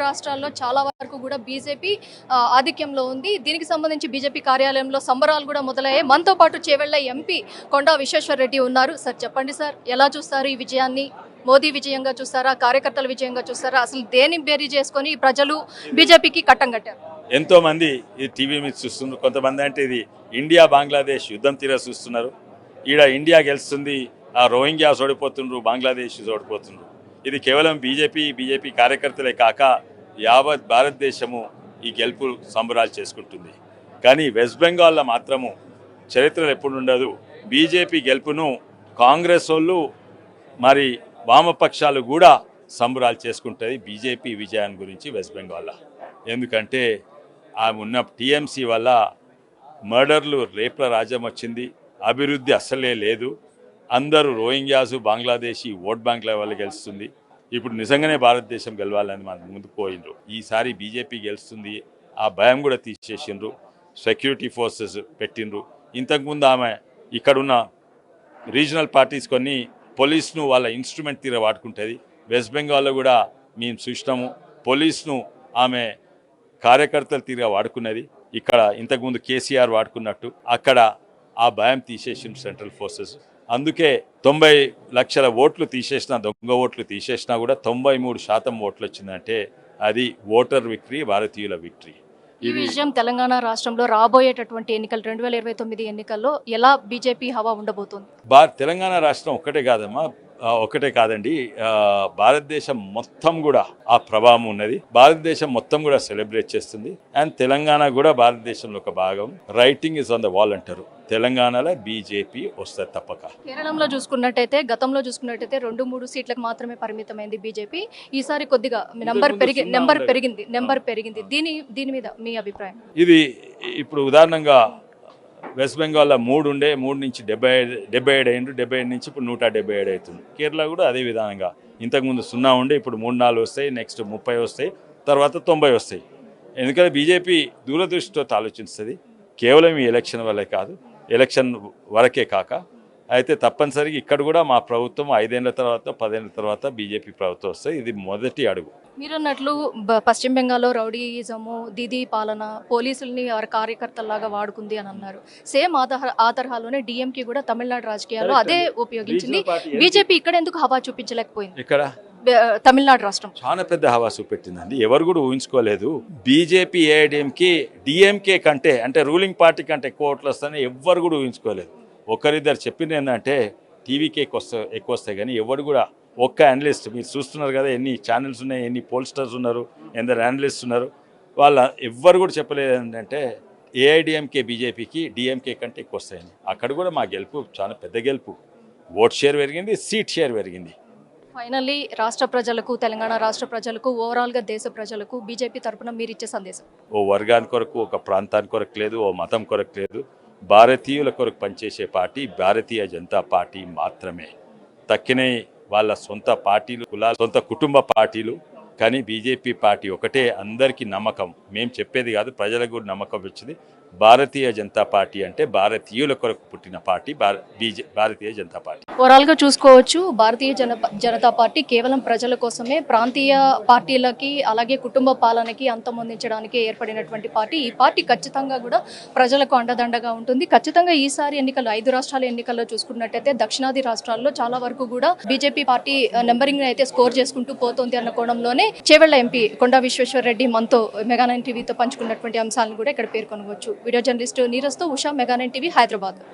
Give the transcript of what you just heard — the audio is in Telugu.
రాష్ట్రాల్లో చాలా వరకు కూడా బీజేపీ ఆధిక్యంలో ఉంది. దీనికి సంబంధించి బీజేపీ కార్యాలయంలో సంబరాలు కూడా మొదలయ్యాయి. మనతో పాటు చేవెళ్ల ఎంపీ కొండా విశ్వేశ్వర్ రెడ్డి ఉన్నారు. సార్ చెప్పండి సార్, ఎలా చూస్తారు ఈ విజయాన్ని? మోదీ విజయంగా చూస్తారా, కార్యకర్తల విజయంగా చూస్తారా? అసలు దేని బేరీ చేసుకొని ప్రజలు బీజేపీకి కట్టం కట్టారు? ఎంతో మంది ఈ టీవీ మీద చూస్తున్నారు. కొంతమంది అంటే ఇది ఇండియా బంగ్లాదేశ్ యుద్ధం తీరా చూస్తున్నారు. ఈడ ఇండియా గెలుస్తుంది, ఆ రోహింగ్యాస్ ఓడిపోతుండ్రు, బంగ్లాదేశ్ ఓడిపోతుండ్రు. ఇది కేవలం బీజేపీ కార్యకర్తలే కాక యావత్ భారతదేశము ఈ గెలుపు సంబరాలు చేసుకుంటుంది. కానీ వెస్ట్ బెంగాల్లో మాత్రము చరిత్రలో ఎప్పుడు ఉండదు. బీజేపీ గెలుపును కాంగ్రెస్ వాళ్ళు మరి వామపక్షాలు కూడా సంబరాలు చేసుకుంటుంది బీజేపీ విజయాన్ని గురించి వెస్ట్ బెంగాల్లో. ఎందుకంటే ఆ ఉన్న టీఎంసీ వల్ల మర్డర్లు, రేప్ల రాజ్యం వచ్చింది, అభివృద్ధి అస్సలే లేదు. అందరూ రోహింగ్యాసు, బంగ్లాదేశీ ఓట్ బ్యాంక్ల వల్ల గెలుస్తుంది. ఇప్పుడు నిజంగానే భారతదేశం గెలవాలని మనం ముందుకు పోయిండ్రు. ఈసారి బీజేపీ గెలుస్తుంది, ఆ భయం కూడా తీసేసిండ్రు. సెక్యూరిటీ ఫోర్సెస్ పెట్టిండ్రు. ఇంతకుముందు ఆమె ఇక్కడున్న రీజనల్ పార్టీస్ కొన్ని పోలీస్ను వాళ్ళ ఇన్స్ట్రుమెంట్ తీర వాడుకుంటుంది. వెస్ట్ బెంగాల్లో కూడా మేము చూసినాము, పోలీస్ను ఆమె కార్యకర్తలు తీరుగా వాడుకున్నది. ఇక్కడ ఇంతకుముందు కేసీఆర్ వాడుకున్నట్టు అక్కడ ఆ భయం తీసేసిన సెంట్రల్ ఫోర్సెస్. అందుకే 90 లక్షల ఓట్లు తీసేసిన, దొంగ ఓట్లు తీసేసినా కూడా 93% ఓట్లు వచ్చిందంటే అది ఓటర్ విక్టరీ, భారతీయుల విక్టరీ. ఈ విషయం తెలంగాణ రాష్ట్రంలో రాబోయేటటువంటి ఎన్నికలు 2029 ఎన్నికల్లో ఎలా బీజేపీ హవా ఉండబోతుంది? తెలంగాణ రాష్ట్రం ఒక్కటే కాదండి, భారతదేశం మొత్తం కూడా ఆ ప్రభావం ఉన్నది. భారతదేశం మొత్తం కూడా సెలబ్రేట్ చేస్తుంది. అండ్ తెలంగాణ కూడా భారతదేశంలో ఒక భాగం. Writing is on the wall అంటారు. తెలంగాణలో బీజేపీ వస్తుంది తప్పక. కేరళంలో చూసుకున్నట్టయితే, గతంలో చూసుకున్నట్టయితే 2-3 సీట్లకు మాత్రమే పరిమితమైంది బీజేపీ. ఈసారి కొద్దిగా నెంబర్ పెరిగింది. దీని మీద మీ అభిప్రాయం? ఇది ఇప్పుడు ఉదాహరణంగా వెస్ట్ బెంగాల్లో 3 ఉండే, 3 నుంచి 77 అయిండు, 77 నుంచి ఇప్పుడు 177 అవుతుంది. కేరళ కూడా అదే విధానంగా ఇంతకుముందు 0 ఉండే, ఇప్పుడు 3-4 వస్తాయి, నెక్స్ట్ 30 వస్తాయి, తర్వాత 90 వస్తాయి. ఎందుకంటే బీజేపీ దూరదృష్టితో ఆలోచిస్తుంది. కేవలం ఈ ఎలక్షన్ వల్లే కాదు, ఎలక్షన్ వరకే కాక అయితే తప్పనిసరిగా ఇక్కడ కూడా మా ప్రభుత్వం 5 ఏళ్ల తర్వాత 10 ఏళ్ల తర్వాత బీజేపీ ప్రభుత్వం వస్తాయి. ఇది మొదటి అడుగు. మీరన్నట్లు పశ్చిమ బెంగాల్లో రౌడీయిజము, దీదీ పాలన, పోలీసుల్ని వారి కార్యకర్తల్లాగా వాడుకుంది అని అన్నారు. సేమ్ ఆ తరహాలోనే డిఎంకే కూడా తమిళనాడు రాజకీయాల్లో అదే ఉపయోగించింది. బీజేపీ ఇక్కడ ఎందుకు హవా చూపించలేకపోయింది? ఇక్కడ తమిళనాడు రాష్ట్రం చాలా పెద్ద హవా చూపెట్టిందండి. ఎవరు కూడా ఊహించుకోలేదు. బీజేపీ ఏఐడిఎంకి డిఎంకే కంటే, అంటే రూలింగ్ పార్టీ కంటే ఎక్కువ ఓట్లు వస్తాయని ఎవ్వరు కూడా ఊహించుకోలేదు. ఒకరిద్దరు చెప్పింది ఏంటంటే టీవీకి ఎక్కువ వస్తాయి, కానీ ఎవరు కూడా ఒక్క అనలిస్ట్, మీరు చూస్తున్నారు కదా ఎన్ని ఛానల్స్ ఉన్నాయి, ఎన్ని పోల్స్టర్స్ ఉన్నారు, ఎందరు అనలిస్ట్ ఉన్నారు, వాళ్ళ ఎవ్వరు కూడా చెప్పలేదు ఏంటంటే ఏఐడిఎంకే బీజేపీకి డిఎంకే కంటే ఎక్కువ వస్తాయని. అక్కడ కూడా మా గెలుపు చాలా పెద్ద గెలుపు. ఓట్ షేర్ పెరిగింది, సీట్ షేర్ పెరిగింది. ఫైనల్లీ రాష్ట్ర ప్రజలకు, తెలంగాణ రాష్ట్ర ప్రజలకు, ఓవరాల్గా దేశ ప్రజలకు బీజేపీ తరఫున మీరు ఇచ్చే సందేశం? ఓ వర్గాని కొరకు, ఒక ప్రాంతానికి కొరకు లేదు, ఓ మతం కొరకు లేదు. భారతీయుల కొరకు పనిచేసే పార్టీ భారతీయ జనతా పార్టీ మాత్రమే. తక్కినే వాళ్ళ సొంత పార్టీలు, కులాలు, సొంత కుటుంబ పార్టీలు. కానీ బీజేపీ పార్టీ ఒకటే అందరికీ నమ్మకం. మేము చెప్పేది కాదు, ప్రజలకు కూడా నమ్మకం వచ్చింది. భారతీయ జనతా పార్టీ అంటే భారతీయుల కొరకు పుట్టిన పార్టీ భారతీయ జనతా పార్టీ. ఓవరాల్గా చూసుకోవచ్చు, భారతీయ జనతా పార్టీ కేవలం ప్రజల కోసమే, ప్రాంతీయ పార్టీలకి అలాగే కుటుంబ పాలనకి అంతమొందించడానికి ఏర్పడినటువంటి పార్టీ. ఈ పార్టీ ఖచ్చితంగా కూడా ప్రజలకు అండదండగా ఉంటుంది. ఖచ్చితంగా ఈసారి ఎన్నికలు, 5 రాష్ట్రాల ఎన్నికల్లో చూసుకున్నట్టయితే దక్షిణాది రాష్ట్రాల్లో చాలా వరకు కూడా బీజేపీ పార్టీ నెంబరింగ్ అయితే స్కోర్ చేసుకుంటూ పోతుంది అన్న కోణంలోనే చేవెళ్ల ఎంపీ కొండా విశ్వేశ్వర్ రెడ్డి మనతో మెగా9 టీవీతో పంచుకున్నటువంటి అంశాలను కూడా ఇక్కడ పేర్కొనవచ్చు. వీడియో జర్నలిస్ట్ నీరజ్తో ఉషా, మెగా9 టీవీ, హైదరాబాద్.